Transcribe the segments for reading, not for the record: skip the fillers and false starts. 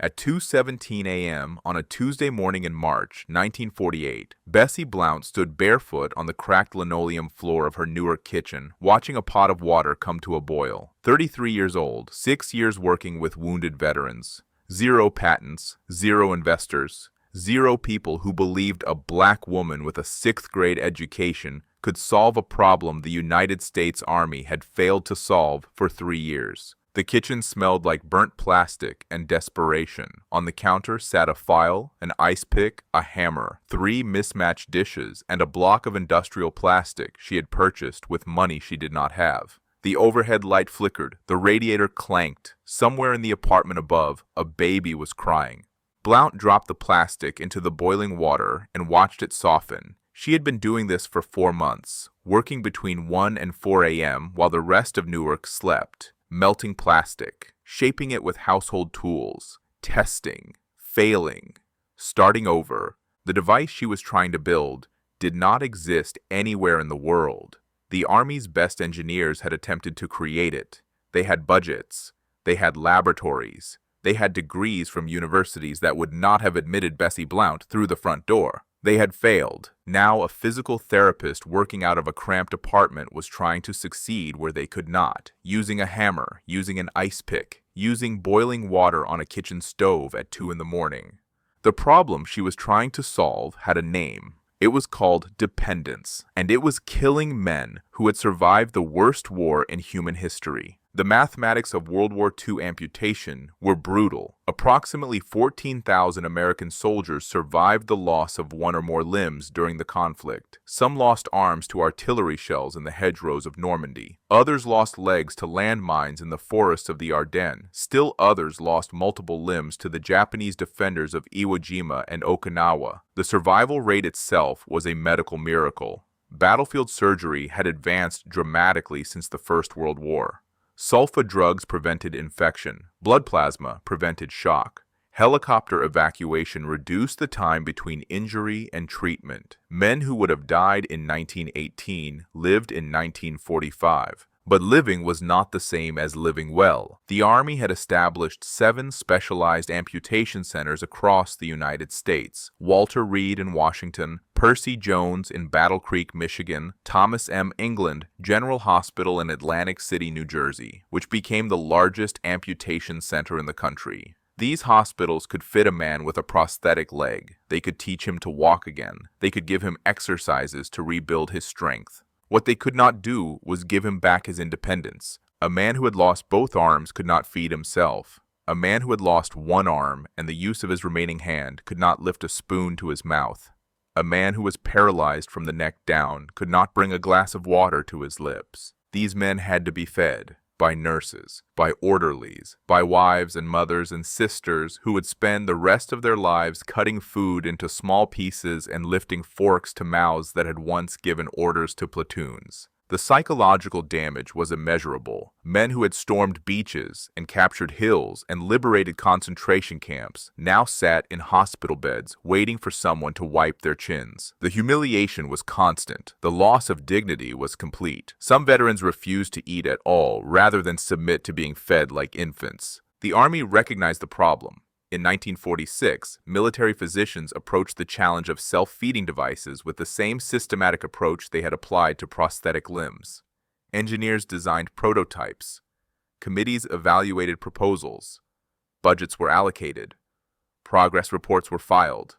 At 2:17 a.m. on a Tuesday morning in March 1948, Bessie Blount stood barefoot on the cracked linoleum floor of her Newark kitchen, watching a pot of water come to a boil. 33 years old, 6 years working with wounded veterans. 0 patents, 0 investors, 0 people who believed a black woman with a 6th grade education could solve a problem the United States Army had failed to solve for 3 years. The kitchen smelled like burnt plastic and desperation. On the counter sat a file, an ice pick, a hammer, 3 mismatched dishes, and a block of industrial plastic she had purchased with money she did not have. The overhead light flickered, the radiator clanked. Somewhere in the apartment above, a baby was crying. Blount dropped the plastic into the boiling water and watched it soften. She had been doing this for 4 months, working between 1 and 4 a.m. while the rest of Newark slept. Melting plastic, shaping it with household tools, testing, failing, starting over. The device she was trying to build did not exist anywhere in the world. The Army's best engineers had attempted to create it. They had budgets. They had laboratories. They had degrees from universities that would not have admitted Bessie Blount through the front door. They had failed. Now a physical therapist working out of a cramped apartment was trying to succeed where they could not, using a hammer, using an ice pick, using boiling water on a kitchen stove at 2 in the morning. The problem she was trying to solve had a name. It was called dependence, and it was killing men who had survived the worst war in human history. The mathematics of World War II amputation were brutal. Approximately 14,000 American soldiers survived the loss of one or more limbs during the conflict. Some lost arms to artillery shells in the hedgerows of Normandy. Others lost legs to landmines in the forests of the Ardennes. Still others lost multiple limbs to the Japanese defenders of Iwo Jima and Okinawa. The survival rate itself was a medical miracle. Battlefield surgery had advanced dramatically since the First World War. Sulfa drugs prevented infection. Blood plasma prevented shock. Helicopter evacuation reduced the time between injury and treatment. Men who would have died in 1918 lived in 1945. But living was not the same as living well. The Army had established 7 specialized amputation centers across the United States. Walter Reed in Washington, Percy Jones in Battle Creek, Michigan, Thomas M. England General Hospital in Atlantic City, New Jersey, which became the largest amputation center in the country. These hospitals could fit a man with a prosthetic leg. They could teach him to walk again. They could give him exercises to rebuild his strength. What they could not do was give him back his independence. A man who had lost both arms could not feed himself. A man who had lost one arm and the use of his remaining hand could not lift a spoon to his mouth. A man who was paralyzed from the neck down could not bring a glass of water to his lips. These men had to be fed by nurses, by orderlies, by wives and mothers and sisters who would spend the rest of their lives cutting food into small pieces and lifting forks to mouths that had once given orders to platoons. The psychological damage was immeasurable. Men who had stormed beaches and captured hills and liberated concentration camps now sat in hospital beds waiting for someone to wipe their chins. The humiliation was constant. The loss of dignity was complete. Some veterans refused to eat at all rather than submit to being fed like infants. The Army recognized the problem. In 1946, military physicians approached the challenge of self-feeding devices with the same systematic approach they had applied to prosthetic limbs. Engineers designed prototypes. Committees evaluated proposals. Budgets were allocated. Progress reports were filed.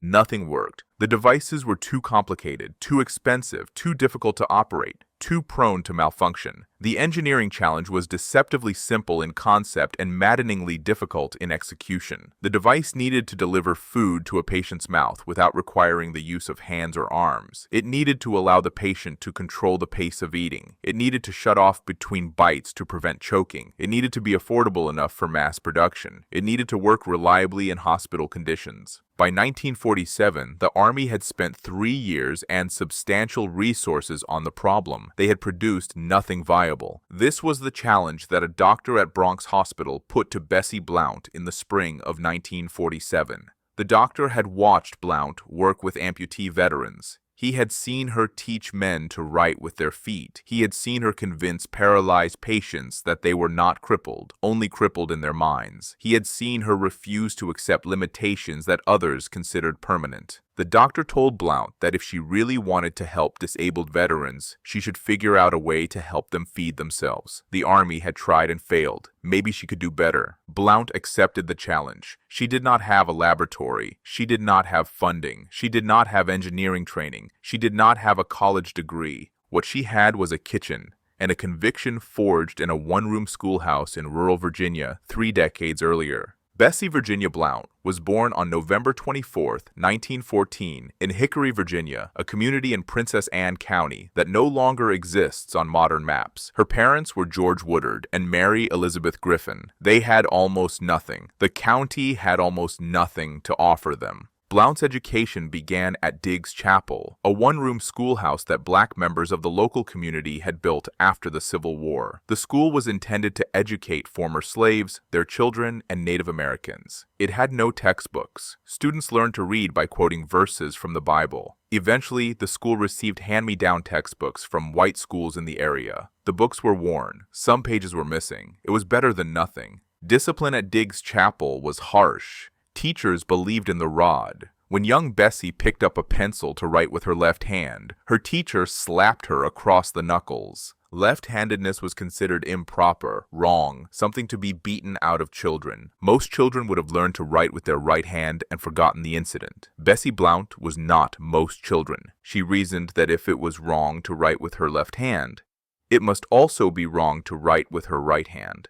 Nothing worked. The devices were too complicated, too expensive, too difficult to operate, too prone to malfunction. The engineering challenge was deceptively simple in concept and maddeningly difficult in execution. The device needed to deliver food to a patient's mouth without requiring the use of hands or arms. It needed to allow the patient to control the pace of eating. It needed to shut off between bites to prevent choking. It needed to be affordable enough for mass production. It needed to work reliably in hospital conditions. By 1947, the Army had spent 3 years and substantial resources on the problem. They had produced nothing viable. This was the challenge that a doctor at Bronx Hospital put to Bessie Blount in the spring of 1947. The doctor had watched Blount work with amputee veterans. He had seen her teach men to write with their feet. He had seen her convince paralyzed patients that they were not crippled, only crippled in their minds. He had seen her refuse to accept limitations that others considered permanent. The doctor told Blount that if she really wanted to help disabled veterans, she should figure out a way to help them feed themselves. The Army had tried and failed. Maybe she could do better. Blount accepted the challenge. She did not have a laboratory. She did not have funding. She did not have engineering training. She did not have a college degree. What she had was a kitchen and a conviction forged in a one-room schoolhouse in rural Virginia 3 decades earlier. Bessie Virginia Blount was born on November 24, 1914, in Hickory, Virginia, a community in Princess Anne County that no longer exists on modern maps. Her parents were George Woodard and Mary Elizabeth Griffin. They had almost nothing. The county had almost nothing to offer them. Blount's education began at Diggs Chapel, a one-room schoolhouse that black members of the local community had built after the Civil War. The school was intended to educate former slaves, their children, and Native Americans. It had no textbooks. Students learned to read by quoting verses from the Bible. Eventually, the school received hand-me-down textbooks from white schools in the area. The books were worn. Some pages were missing. It was better than nothing. Discipline at Diggs Chapel was harsh. Teachers believed in the rod. When young Bessie picked up a pencil to write with her left hand, her teacher slapped her across the knuckles. Left-handedness was considered improper, wrong, something to be beaten out of children. Most children would have learned to write with their right hand and forgotten the incident. Bessie Blount was not most children. She reasoned that if it was wrong to write with her left hand, it must also be wrong to write with her right hand.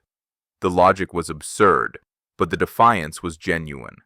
The logic was absurd, but the defiance was genuine.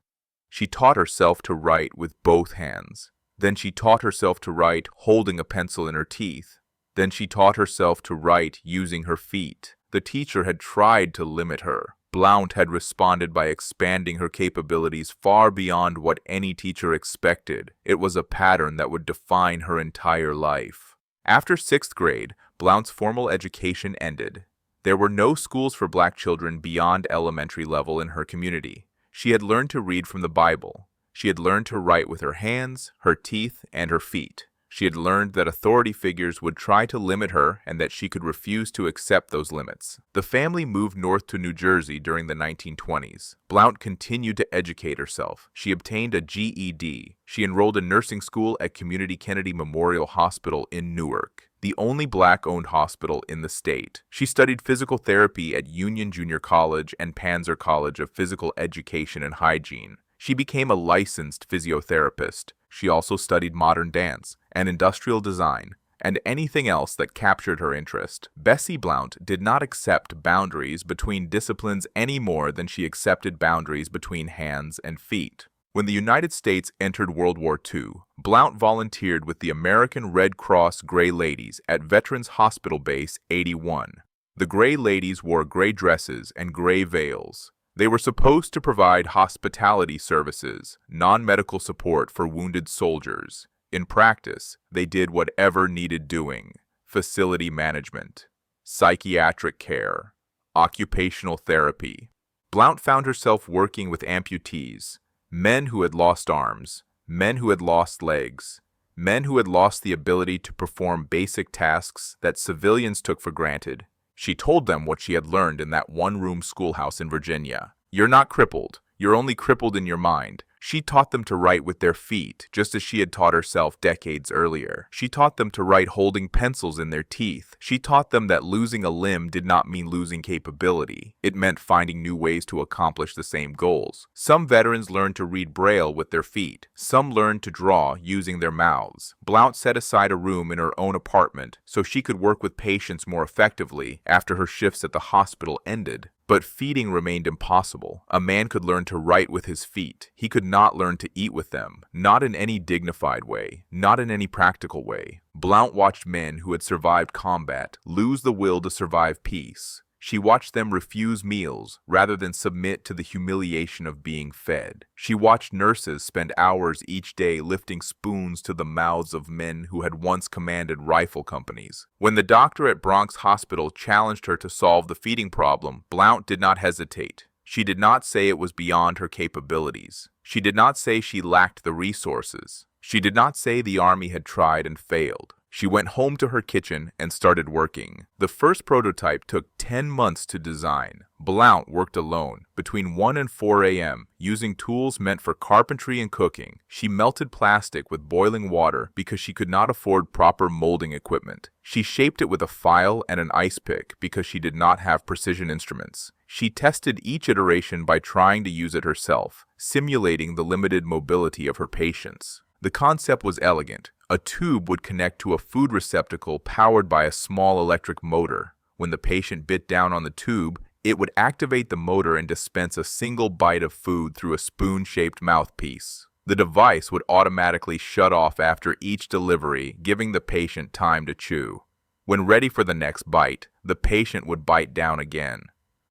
She taught herself to write with both hands. Then she taught herself to write holding a pencil in her teeth. Then she taught herself to write using her feet. The teacher had tried to limit her. Blount had responded by expanding her capabilities far beyond what any teacher expected. It was a pattern that would define her entire life. After 6th grade, Blount's formal education ended. There were no schools for black children beyond elementary level in her community. She had learned to read from the Bible. She had learned to write with her hands, her teeth, and her feet. She had learned that authority figures would try to limit her and that she could refuse to accept those limits. The family moved north to New Jersey during the 1920s. Blount continued to educate herself. She obtained a GED. She enrolled in nursing school at Community Kennedy Memorial Hospital in Newark, the only black-owned hospital in the state. She studied physical therapy at Union Junior College and Panzer College of Physical Education and Hygiene. She became a licensed physiotherapist. She also studied modern dance and industrial design and anything else that captured her interest. Bessie Blount did not accept boundaries between disciplines any more than she accepted boundaries between hands and feet. When the United States entered World War II, Blount volunteered with the American Red Cross Gray Ladies at Veterans Hospital Base 81. The Gray Ladies wore gray dresses and gray veils. They were supposed to provide hospitality services, non-medical support for wounded soldiers. In practice, they did whatever needed doing: facility management, psychiatric care, occupational therapy. Blount found herself working with amputees, men who had lost arms, men who had lost legs, men who had lost the ability to perform basic tasks that civilians took for granted. She told them what she had learned in that one-room schoolhouse in Virginia. You're not crippled. You're only crippled in your mind. She taught them to write with their feet, just as she had taught herself decades earlier. She taught them to write holding pencils in their teeth. She taught them that losing a limb did not mean losing capability. It meant finding new ways to accomplish the same goals. Some veterans learned to read Braille with their feet. Some learned to draw using their mouths. Blount set aside a room in her own apartment so she could work with patients more effectively after her shifts at the hospital ended. But feeding remained impossible. A man could learn to write with his feet. He could not learn to eat with them, not in any dignified way, not in any practical way. Blount watched men who had survived combat lose the will to survive peace. She watched them refuse meals rather than submit to the humiliation of being fed. She watched nurses spend hours each day lifting spoons to the mouths of men who had once commanded rifle companies. When the doctor at Bronx Hospital challenged her to solve the feeding problem, Blount did not hesitate. She did not say it was beyond her capabilities. She did not say she lacked the resources. She did not say the army had tried and failed. She went home to her kitchen and started working. The first prototype took 10 months to design. Blount worked alone, between 1 and 4 a.m., using tools meant for carpentry and cooking. She melted plastic with boiling water because she could not afford proper molding equipment. She shaped it with a file and an ice pick because she did not have precision instruments. She tested each iteration by trying to use it herself, simulating the limited mobility of her patients. The concept was elegant. A tube would connect to a food receptacle powered by a small electric motor. When the patient bit down on the tube, it would activate the motor and dispense a single bite of food through a spoon-shaped mouthpiece. The device would automatically shut off after each delivery, giving the patient time to chew. When ready for the next bite, the patient would bite down again.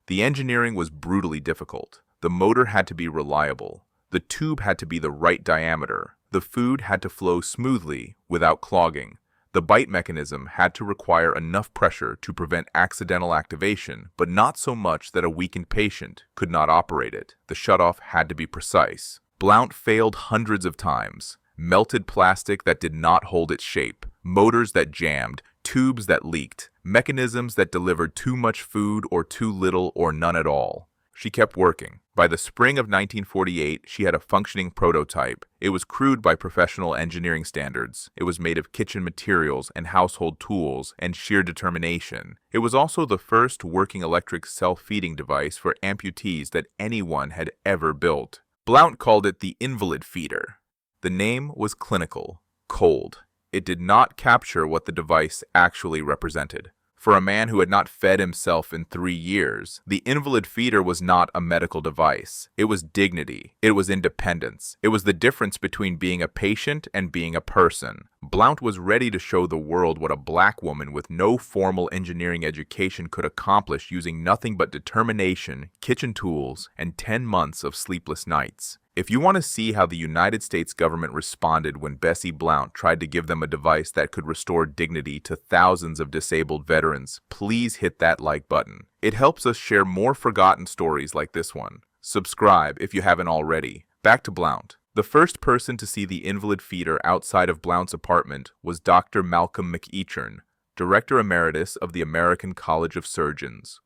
The engineering was brutally difficult. The motor had to be reliable. The tube had to be the right diameter. The food had to flow smoothly without clogging. The bite mechanism had to require enough pressure to prevent accidental activation, but not so much that a weakened patient could not operate it. The shutoff had to be precise. Blount failed hundreds of times. Melted plastic that did not hold its shape, motors that jammed, tubes that leaked, mechanisms that delivered too much food or too little or none at all. She kept working. By the spring of 1948, she had a functioning prototype. It was crude by professional engineering standards. It was made of kitchen materials and household tools and sheer determination. It was also the first working electric self-feeding device for amputees that anyone had ever built. Blount called it the invalid feeder. The name was clinical, cold. It did not capture what the device actually represented. For a man who had not fed himself in 3 years, the invalid feeder was not a medical device. It was dignity. It was independence. It was the difference between being a patient and being a person. Blount was ready to show the world what a black woman with no formal engineering education could accomplish using nothing but determination, kitchen tools, and 10 months of sleepless nights. If you want to see how the United States government responded when Bessie Blount tried to give them a device that could restore dignity to thousands of disabled veterans, please hit that like button. It helps us share more forgotten stories like this one. Subscribe if you haven't already. Back to Blount. The first person to see the invalid feeder outside of Blount's apartment was Dr. Malcolm McEachern, Director Emeritus of the American College of Surgeons.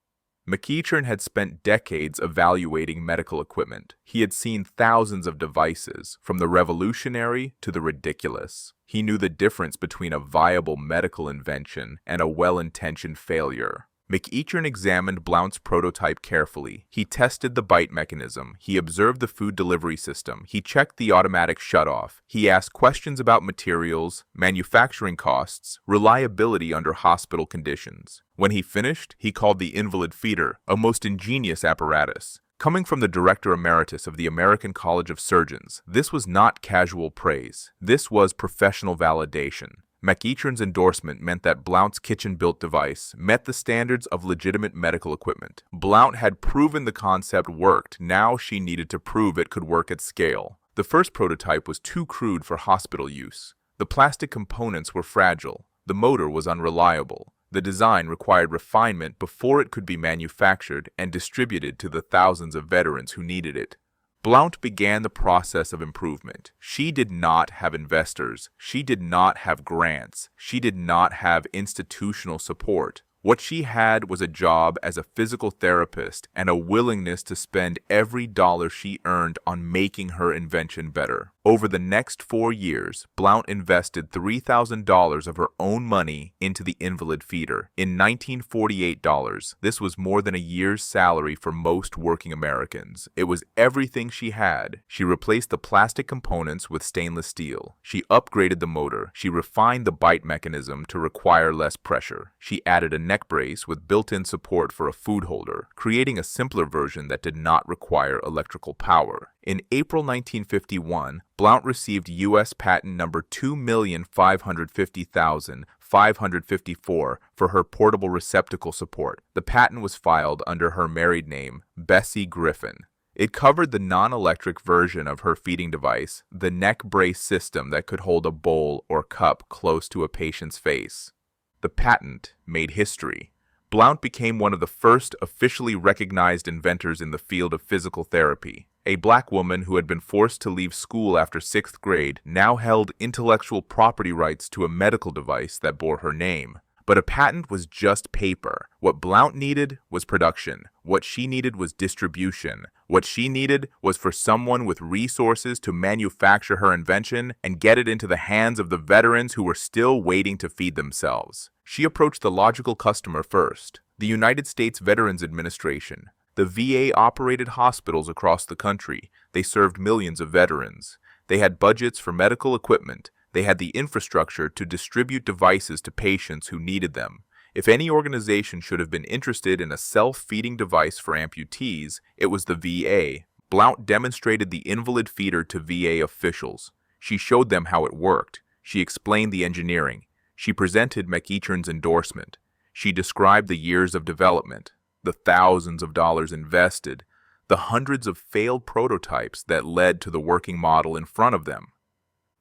McEachern had spent decades evaluating medical equipment. He had seen thousands of devices, from the revolutionary to the ridiculous. He knew the difference between a viable medical invention and a well-intentioned failure. McEachern examined Blount's prototype carefully. He tested the bite mechanism. He observed the food delivery system. He checked the automatic shutoff. He asked questions about materials, manufacturing costs, reliability under hospital conditions. When he finished, he called the invalid feeder a most ingenious apparatus. Coming from the Director Emeritus of the American College of Surgeons, this was not casual praise. This was professional validation. McEachern's endorsement meant that Blount's kitchen-built device met the standards of legitimate medical equipment. Blount had proven the concept worked. Now she needed to prove it could work at scale. The first prototype was too crude for hospital use. The plastic components were fragile. The motor was unreliable. The design required refinement before it could be manufactured and distributed to the thousands of veterans who needed it. Blount began the process of improvement. She did not have investors. She did not have grants. She did not have institutional support. What she had was a job as a physical therapist and a willingness to spend every dollar she earned on making her invention better. Over the next 4 years, Blount invested $3,000 of her own money into the invalid feeder. In 1948 dollars, this was more than a year's salary for most working Americans. It was everything she had. She replaced the plastic components with stainless steel. She upgraded the motor. She refined the bite mechanism to require less pressure. She added a neck brace with built-in support for a food holder, creating a simpler version that did not require electrical power. In April 1951, Blount received U.S. patent number 2,550,554 for her portable receptacle support. The patent was filed under her married name, Bessie Griffin. It covered the non-electric version of her feeding device, the neck brace system that could hold a bowl or cup close to a patient's face. The patent made history. Blount became one of the first officially recognized inventors in the field of physical therapy. A black woman who had been forced to leave school after 6th grade now held intellectual property rights to a medical device that bore her name. But a patent was just paper. What Blount needed was production. What she needed was distribution. What she needed was for someone with resources to manufacture her invention and get it into the hands of the veterans who were still waiting to feed themselves. She approached the logical customer first, the United States Veterans Administration. The VA operated hospitals across the country. They served millions of veterans. They had budgets for medical equipment. They had the infrastructure to distribute devices to patients who needed them. If any organization should have been interested in a self-feeding device for amputees, it was the VA. Blount demonstrated the invalid feeder to VA officials. She showed them how it worked. She explained the engineering. She presented McEachern's endorsement. She described the years of development, the thousands of dollars invested, the hundreds of failed prototypes that led to the working model in front of them.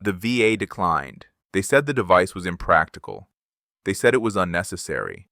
The VA declined. They said the device was impractical. They said it was unnecessary.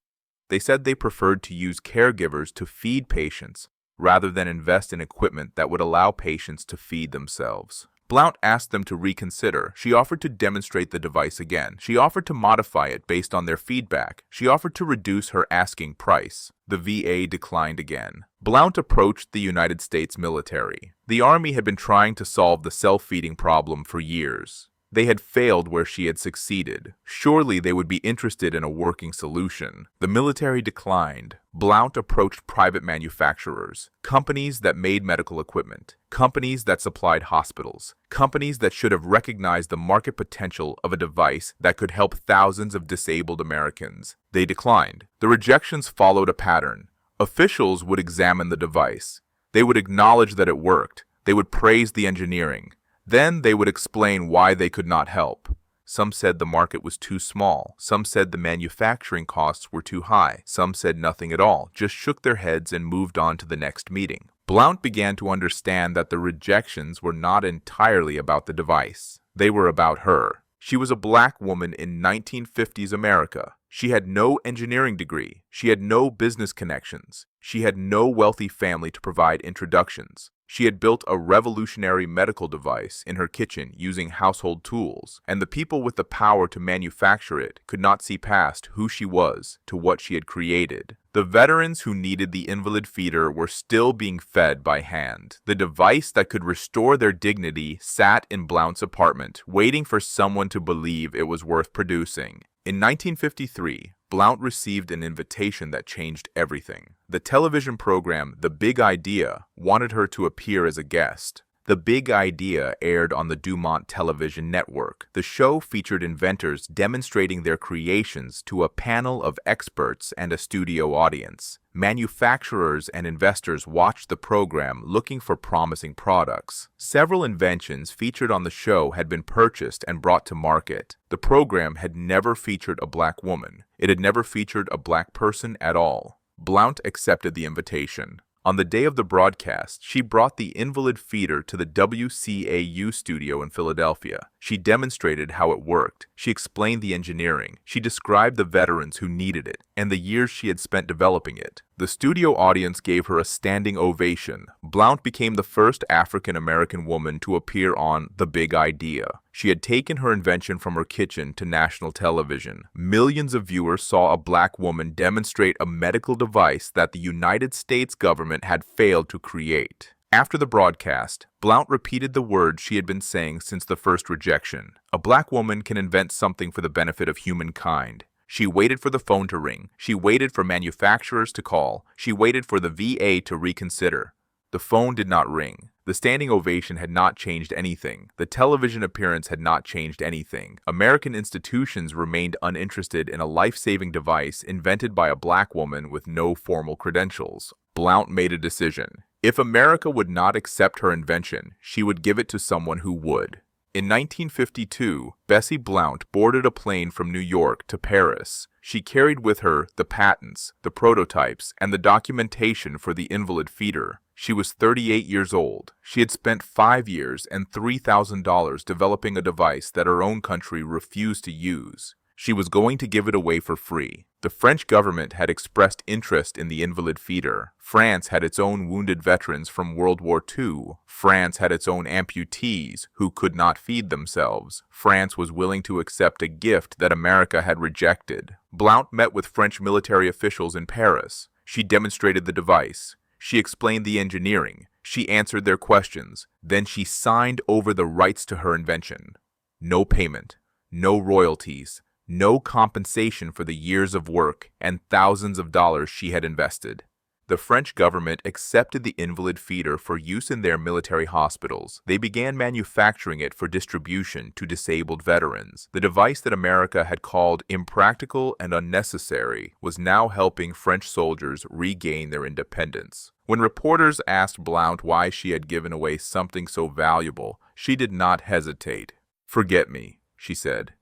They said they preferred to use caregivers to feed patients rather than invest in equipment that would allow patients to feed themselves. Blount asked them to reconsider. She offered to demonstrate the device again. She offered to modify it based on their feedback. She offered to reduce her asking price. The VA declined again. Blount approached the United States military. The Army had been trying to solve the self-feeding problem for years. They had failed where she had succeeded. Surely they would be interested in a working solution. The military declined. Blount approached private manufacturers, companies that made medical equipment, companies that supplied hospitals, companies that should have recognized the market potential of a device that could help thousands of disabled Americans. They declined. The rejections followed a pattern. Officials would examine the device. They would acknowledge that it worked. They would praise the engineering. Then they would explain why they could not help. Some said the market was too small. Some said the manufacturing costs were too high. Some said nothing at all, just shook their heads and moved on to the next meeting. Blount began to understand that the rejections were not entirely about the device. They were about her. She was a black woman in 1950s America. She had no engineering degree. She had no business connections. She had no wealthy family to provide introductions. She had built a revolutionary medical device in her kitchen using household tools, and the people with the power to manufacture it could not see past who she was to what she had created. The veterans who needed the invalid feeder were still being fed by hand. The device that could restore their dignity sat in Blount's apartment, waiting for someone to believe it was worth producing. In 1953, Blount received an invitation that changed everything. The television program The Big Idea wanted her to appear as a guest. The Big Idea aired on the Dumont television network. The show featured inventors demonstrating their creations to a panel of experts and a studio audience. Manufacturers and investors watched the program looking for promising products. Several inventions featured on the show had been purchased and brought to market. The program had never featured a black woman. It had never featured a black person at all. Blount accepted the invitation. On the day of the broadcast, she brought the invalid feeder to the WCAU studio in Philadelphia. She demonstrated how it worked. She explained the engineering. She described the veterans who needed it and the years she had spent developing it. The studio audience gave her a standing ovation. Blount became the first African-American woman to appear on The Big Idea. She had taken her invention from her kitchen to national television. Millions of viewers saw a black woman demonstrate a medical device that the United States government had failed to create. After the broadcast, Blount repeated the words she had been saying since the first rejection. A black woman can invent something for the benefit of humankind. She waited for the phone to ring. She waited for manufacturers to call. She waited for the VA to reconsider. The phone did not ring. The standing ovation had not changed anything. The television appearance had not changed anything. American institutions remained uninterested in a life-saving device invented by a black woman with no formal credentials. Blount made a decision. If America would not accept her invention, she would give it to someone who would. In 1952, Bessie Blount boarded a plane from New York to Paris. She carried with her the patents, the prototypes, and the documentation for the invalid feeder. She was 38 years old. She had spent 5 years and $3,000 developing a device that her own country refused to use. She was going to give it away for free. The French government had expressed interest in the invalid feeder. France had its own wounded veterans from World War II. France had its own amputees who could not feed themselves. France was willing to accept a gift that America had rejected. Blount met with French military officials in Paris. She demonstrated the device. She explained the engineering. She answered their questions. Then she signed over the rights to her invention. No payment, no royalties, no compensation for the years of work and thousands of dollars she had invested. The French government accepted the invalid feeder for use in their military hospitals. They began manufacturing it for distribution to disabled veterans. The device that America had called impractical and unnecessary was now helping French soldiers regain their independence. When reporters asked Blount why she had given away something so valuable, she did not hesitate. "Forget me," she said.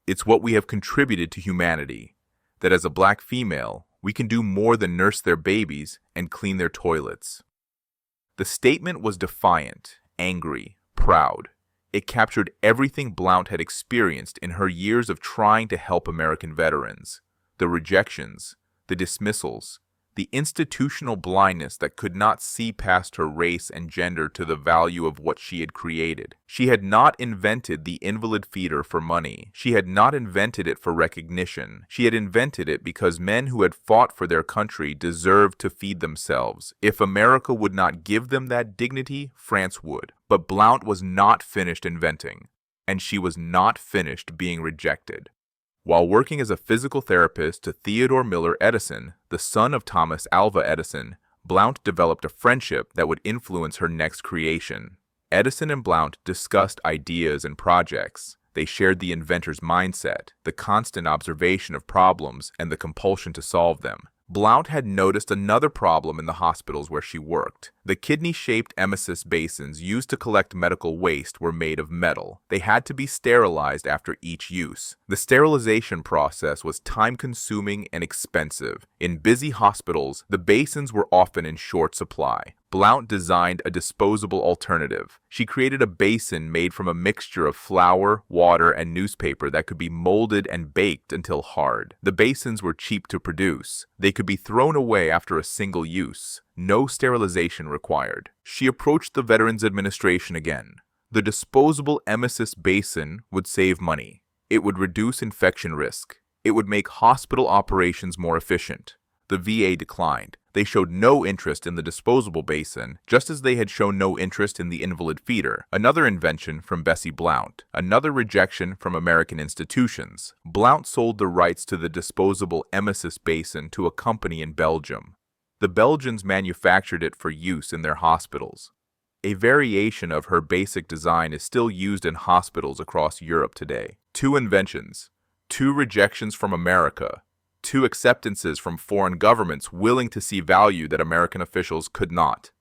"It's what we have contributed to humanity, that as a black female, we can do more than nurse their babies and clean their toilets." The statement was defiant, angry, proud. It captured everything Blount had experienced in her years of trying to help American veterans. The rejections, the dismissals, the institutional blindness that could not see past her race and gender to the value of what she had created. She had not invented the invalid feeder for money. She had not invented it for recognition. She had invented it because men who had fought for their country deserved to feed themselves. If America would not give them that dignity, France would. But Blount was not finished inventing, and she was not finished being rejected. While working as a physical therapist to Theodore Miller Edison, the son of Thomas Alva Edison, Blount developed a friendship that would influence her next creation. Edison and Blount discussed ideas and projects. They shared the inventor's mindset, the constant observation of problems, and the compulsion to solve them. Blount had noticed another problem in the hospitals where she worked. The kidney-shaped emesis basins used to collect medical waste were made of metal. They had to be sterilized after each use. The sterilization process was time-consuming and expensive. In busy hospitals, the basins were often in short supply. Blount designed a disposable alternative. She created a basin made from a mixture of flour, water, and newspaper that could be molded and baked until hard. The basins were cheap to produce. They could be thrown away after a single use. No sterilization required. She approached the Veterans Administration again. The disposable emesis basin would save money. It would reduce infection risk. It would make hospital operations more efficient. The VA declined. They showed no interest in the disposable basin, just as they had shown no interest in the invalid feeder. Another invention from Bessie Blount. Another rejection from American institutions. Blount sold the rights to the disposable emesis basin to a company in Belgium. The Belgians manufactured it for use in their hospitals. A variation of her basic design is still used in hospitals across Europe today. 2 inventions. 2 rejections from America. 2 acceptances from foreign governments willing to see value that American officials could not.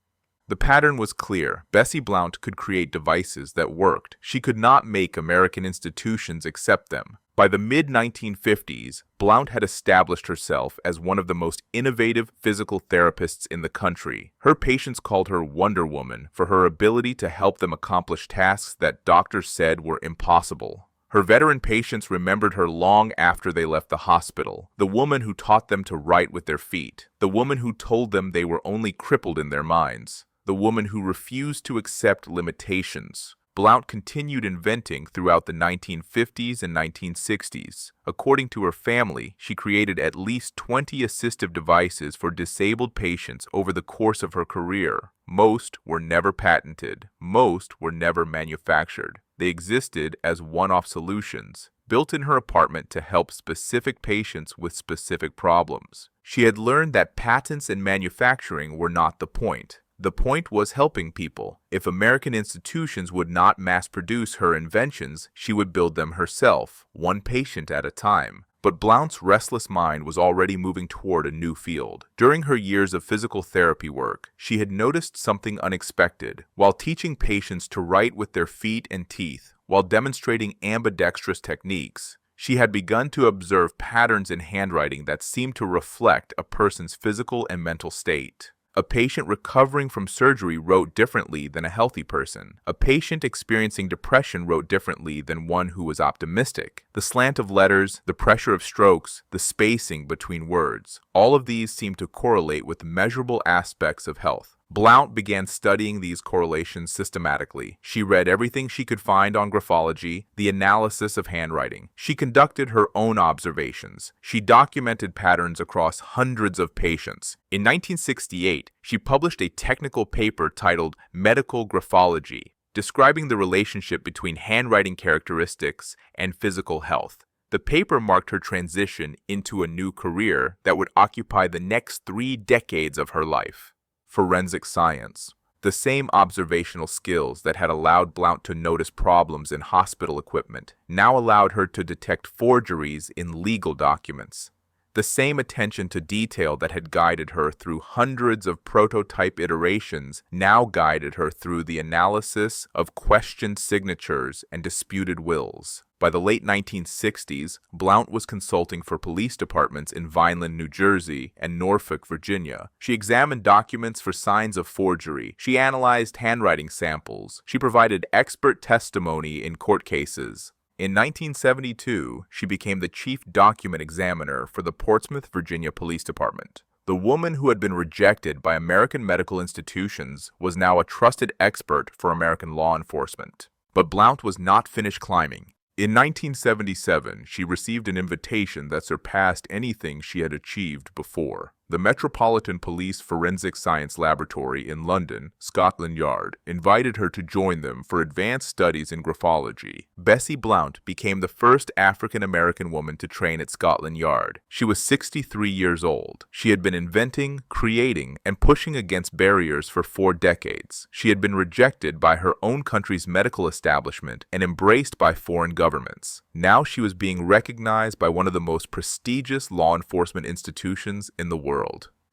The pattern was clear. Bessie Blount could create devices that worked. She could not make American institutions accept them. By the mid-1950s, Blount had established herself as one of the most innovative physical therapists in the country. Her patients called her Wonder Woman for her ability to help them accomplish tasks that doctors said were impossible. Her veteran patients remembered her long after they left the hospital. The woman who taught them to write with their feet. The woman who told them they were only crippled in their minds. The woman who refused to accept limitations. Blount continued inventing throughout the 1950s and 1960s. According to her family, she created at least 20 assistive devices for disabled patients over the course of her career. Most were never patented. Most were never manufactured. They existed as one-off solutions, built in her apartment to help specific patients with specific problems. She had learned that patents and manufacturing were not the point. The point was helping people. If American institutions would not mass-produce her inventions, she would build them herself, one patient at a time. But Blount's restless mind was already moving toward a new field. During her years of physical therapy work, she had noticed something unexpected. While teaching patients to write with their feet and teeth, while demonstrating ambidextrous techniques, she had begun to observe patterns in handwriting that seemed to reflect a person's physical and mental state. A patient recovering from surgery wrote differently than a healthy person. A patient experiencing depression wrote differently than one who was optimistic. The slant of letters, the pressure of strokes, the spacing between words, all of these seem to correlate with measurable aspects of health. Blount began studying these correlations systematically. She read everything she could find on graphology, the analysis of handwriting. She conducted her own observations. She documented patterns across hundreds of patients. In 1968, she published a technical paper titled Medical Graphology, describing the relationship between handwriting characteristics and physical health. The paper marked her transition into a new career that would occupy the next 3 decades of her life. Forensic science. The same observational skills that had allowed Blount to notice problems in hospital equipment now allowed her to detect forgeries in legal documents. The same attention to detail that had guided her through hundreds of prototype iterations now guided her through the analysis of questioned signatures and disputed wills. By the late 1960s, Blount was consulting for police departments in Vineland, New Jersey, and Norfolk, Virginia. She examined documents for signs of forgery. She analyzed handwriting samples. She provided expert testimony in court cases. In 1972, she became the chief document examiner for the Portsmouth, Virginia Police Department. The woman who had been rejected by American medical institutions was now a trusted expert for American law enforcement. But Blount was not finished climbing. In 1977, she received an invitation that surpassed anything she had achieved before. The Metropolitan Police Forensic Science Laboratory in London, Scotland Yard, invited her to join them for advanced studies in graphology. Bessie Blount became the first African-American woman to train at Scotland Yard. She was 63 years old. She had been inventing, creating, and pushing against barriers for 4 decades. She had been rejected by her own country's medical establishment and embraced by foreign governments. Now she was being recognized by one of the most prestigious law enforcement institutions in the world.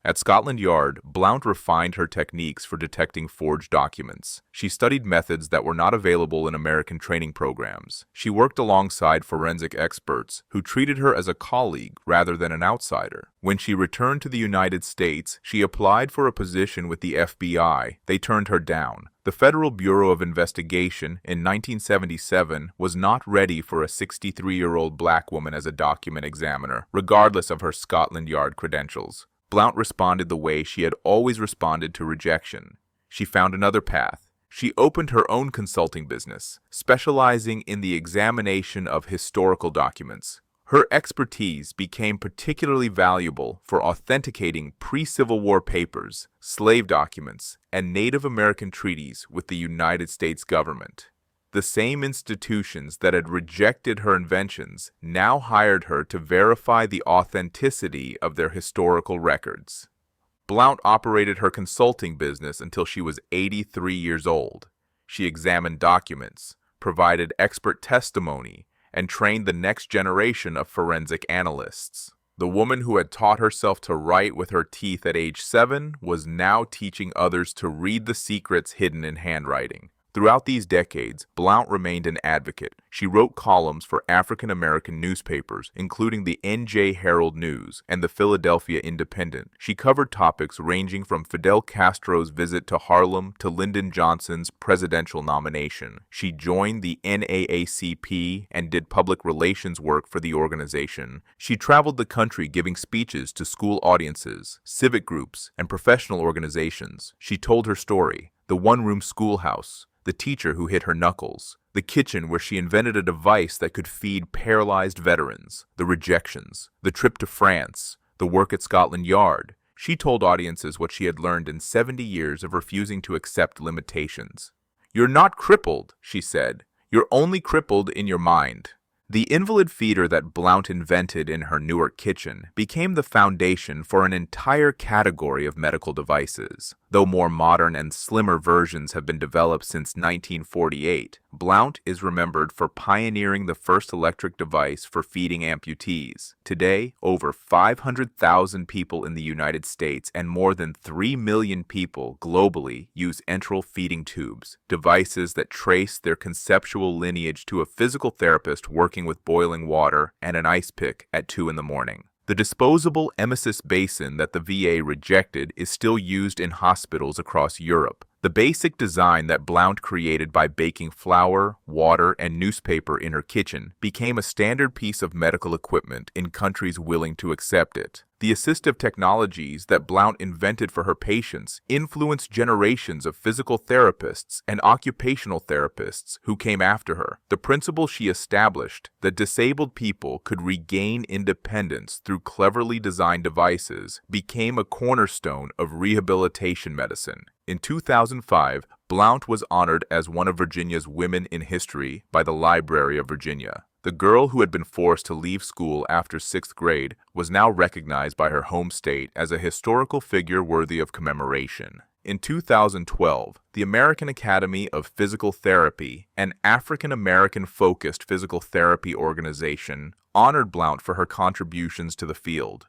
At Scotland Yard, Blount refined her techniques for detecting forged documents. She studied methods that were not available in American training programs. She worked alongside forensic experts who treated her as a colleague rather than an outsider. When she returned to the United States, she applied for a position with the FBI. They turned her down. The Federal Bureau of Investigation in 1977 was not ready for a 63-year-old black woman as a document examiner, regardless of her Scotland Yard credentials. Blount responded the way she had always responded to rejection. She found another path. She opened her own consulting business, specializing in the examination of historical documents. Her expertise became particularly valuable for authenticating pre-Civil War papers, slave documents, and Native American treaties with the United States government. The same institutions that had rejected her inventions now hired her to verify the authenticity of their historical records. Blount operated her consulting business until she was 83 years old. She examined documents, provided expert testimony, and trained the next generation of forensic analysts. The woman who had taught herself to write with her teeth at age 7 was now teaching others to read the secrets hidden in handwriting. Throughout these decades, Blount remained an advocate. She wrote columns for African-American newspapers, including the NJ Herald News and the Philadelphia Independent. She covered topics ranging from Fidel Castro's visit to Harlem to Lyndon Johnson's presidential nomination. She joined the NAACP and did public relations work for the organization. She traveled the country giving speeches to school audiences, civic groups, and professional organizations. She told her story: the one-room schoolhouse, the teacher who hit her knuckles, the kitchen where she invented a device that could feed paralyzed veterans, the rejections, the trip to France, the work at Scotland Yard. She told audiences what she had learned in 70 years of refusing to accept limitations. "You're not crippled," she said. "You're only crippled in your mind." The invalid feeder that Blount invented in her Newark kitchen became the foundation for an entire category of medical devices. Though more modern and slimmer versions have been developed since 1948, Blount is remembered for pioneering the first electric device for feeding amputees. Today, over 500,000 people in the United States and more than 3 million people globally use enteral feeding tubes, devices that trace their conceptual lineage to a physical therapist working with boiling water and an ice pick at 2 in the morning. The disposable emesis basin that the VA rejected is still used in hospitals across Europe. The basic design that Blount created by baking flour, water, and newspaper in her kitchen became a standard piece of medical equipment in countries willing to accept it. The assistive technologies that Blount invented for her patients influenced generations of physical therapists and occupational therapists who came after her. The principle she established, that disabled people could regain independence through cleverly designed devices, became a cornerstone of rehabilitation medicine. In 2005, Blount was honored as one of Virginia's Women in History by the Library of Virginia. The girl who had been forced to leave school after 6th grade was now recognized by her home state as a historical figure worthy of commemoration. In 2012, the American Academy of Physical Therapy, an African-American-focused physical therapy organization, honored Blount for her contributions to the field.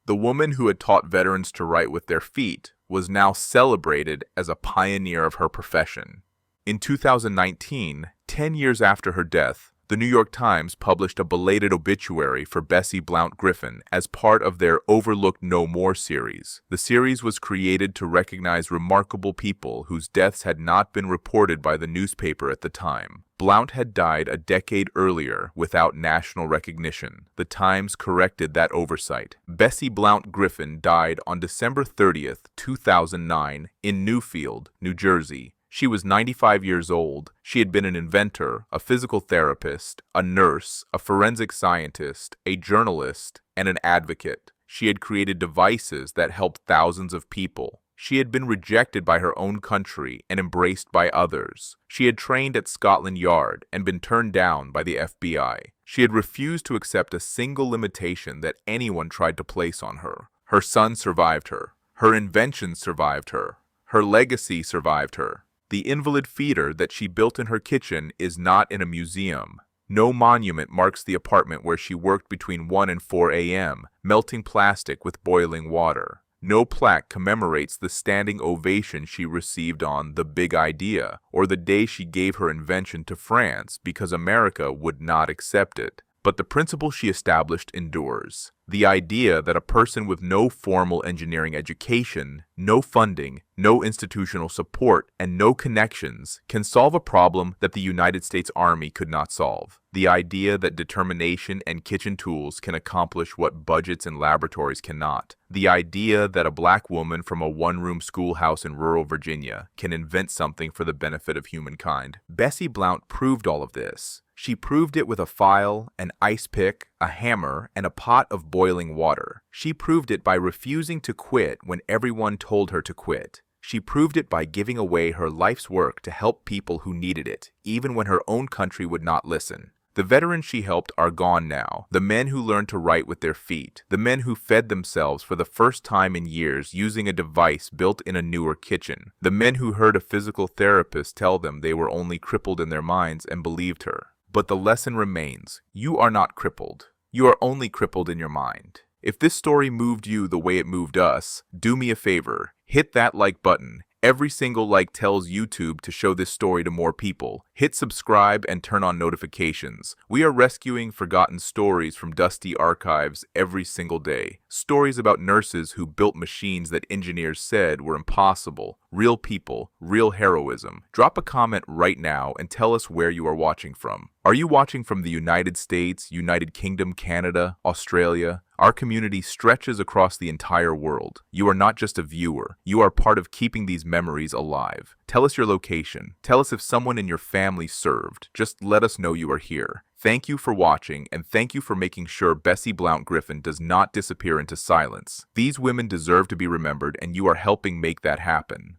The woman who had taught veterans to write with their feet was now celebrated as a pioneer of her profession. In 2019, 10 years after her death, the New York Times published a belated obituary for Bessie Blount Griffin as part of their Overlooked No More series. The series was created to recognize remarkable people whose deaths had not been reported by the newspaper at the time. Blount had died a decade earlier without national recognition. The Times corrected that oversight. Bessie Blount Griffin died on December 30th, 2009, in Newfield, New Jersey. She was 95 years old. She had been an inventor, a physical therapist, a nurse, a forensic scientist, a journalist, and an advocate. She had created devices that helped thousands of people. She had been rejected by her own country and embraced by others. She had trained at Scotland Yard and been turned down by the FBI. She had refused to accept a single limitation that anyone tried to place on her. Her son survived her. Her inventions survived her. Her legacy survived her. The invalid feeder that she built in her kitchen is not in a museum. No monument marks the apartment where she worked between 1 and 4 a.m., melting plastic with boiling water. No plaque commemorates the standing ovation she received on The Big Idea, or the day she gave her invention to France because America would not accept it. But the principle she established endures. The idea that a person with no formal engineering education, no funding, no institutional support, and no connections can solve a problem that the United States Army could not solve. The idea that determination and kitchen tools can accomplish what budgets and laboratories cannot. The idea that a black woman from a one-room schoolhouse in rural Virginia can invent something for the benefit of humankind. Bessie Blount proved all of this. She proved it with a file, an ice pick, a hammer, and a pot of boiling water. She proved it by refusing to quit when everyone told her to quit. She proved it by giving away her life's work to help people who needed it, even when her own country would not listen. The veterans she helped are gone now. The men who learned to write with their feet. The men who fed themselves for the first time in years using a device built in a newer kitchen. The men who heard a physical therapist tell them they were only crippled in their minds and believed her. But the lesson remains. You are not crippled. You are only crippled in your mind. If this story moved you the way it moved us, do me a favor. Hit that like button. Every single like tells YouTube to show this story to more people. Hit subscribe and turn on notifications. We are rescuing forgotten stories from dusty archives every single day. Stories about nurses who built machines that engineers said were impossible. Real people, real heroism. Drop a comment right now and tell us where you are watching from. Are you watching from the United States, United Kingdom, Canada, Australia? Our community stretches across the entire world. You are not just a viewer. You are part of keeping these memories alive. Tell us your location. Tell us if someone in your family served. Just let us know you are here. Thank you for watching, and thank you for making sure Bessie Blount Griffin does not disappear into silence. These women deserve to be remembered, and you are helping make that happen.